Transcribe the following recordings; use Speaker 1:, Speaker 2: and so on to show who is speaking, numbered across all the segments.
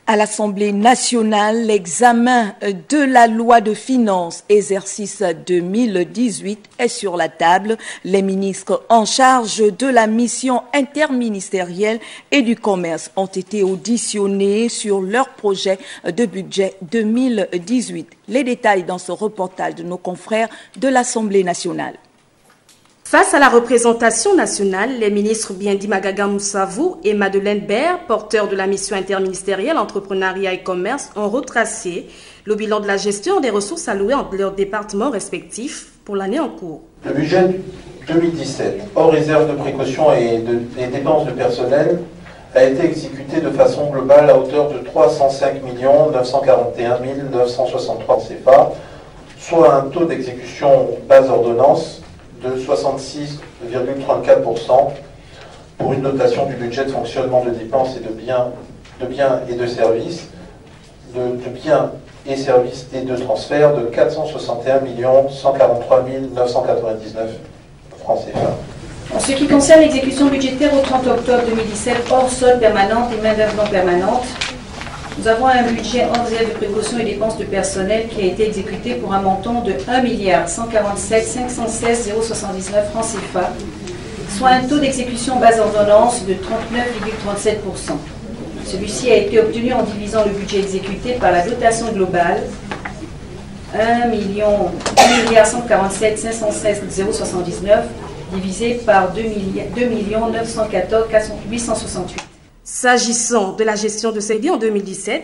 Speaker 1: À l'Assemblée nationale, l'examen de la loi de finances exercice 2018 est sur la table. Les ministres en charge de la mission interministérielle et du commerce ont été auditionnés sur leur projet de budget 2018. Les détails dans ce reportage de nos confrères de l'Assemblée nationale.
Speaker 2: Face à la représentation nationale, les ministres Biendi Magaga Moussavou et Madeleine Baird, porteurs de la mission interministérielle entrepreneuriat et commerce, ont retracé le bilan de la gestion des ressources allouées entre leurs départements respectifs pour l'année en cours.
Speaker 3: Le budget 2017, hors réserve de précaution et dépenses de personnel, a été exécuté de façon globale à hauteur de 305 941 963 CFA, soit un taux d'exécution base ordonnance de 66,34% pour une dotation du budget de fonctionnement de dépenses et de biens et de services, de biens et services et de transferts de 461 143 999 francs CFA.
Speaker 4: En ce qui concerne l'exécution budgétaire au 30 octobre 2017, hors solde permanente et main-d'œuvre non permanente, nous avons un budget hors réserve de précaution et dépenses de personnel qui a été exécuté pour un montant de 1 147 516 079 francs CFA, soit un taux d'exécution base ordonnance de 39,37%. Celui-ci a été obtenu en divisant le budget exécuté par la dotation globale 1 147 516 079 divisé par 2 914 868.
Speaker 2: S'agissant de la gestion de ces biens en 2017,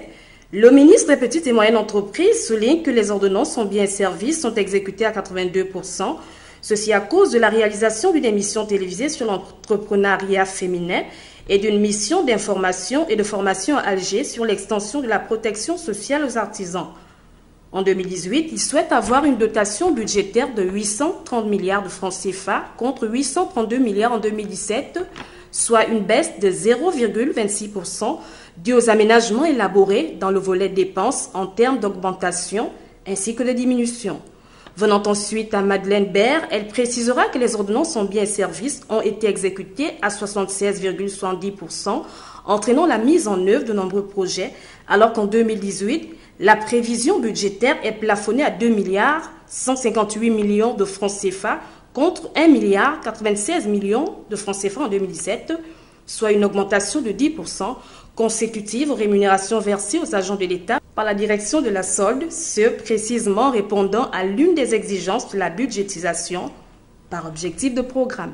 Speaker 2: le ministre des Petites et Moyennes Entreprises souligne que les ordonnances en biens et services sont exécutées à 82%, ceci à cause de la réalisation d'une émission télévisée sur l'entrepreneuriat féminin et d'une mission d'information et de formation à Alger sur l'extension de la protection sociale aux artisans. En 2018, il souhaite avoir une dotation budgétaire de 830 milliards de francs CFA contre 832 milliards en 2017, soit une baisse de 0,26% due aux aménagements élaborés dans le volet dépenses en termes d'augmentation ainsi que de diminution. Venant ensuite à Madeleine Baird, elle précisera que les ordonnances en biens et services ont été exécutées à 76,70%, entraînant la mise en œuvre de nombreux projets, alors qu'en 2018, la prévision budgétaire est plafonnée à 2 158 milliards de francs CFA, contre 1 96 millions de francs CFA en 2017, soit une augmentation de 10% consécutive aux rémunérations versées aux agents de l'État par la direction de la solde, ce précisément répondant à l'une des exigences de la budgétisation par objectif de programme.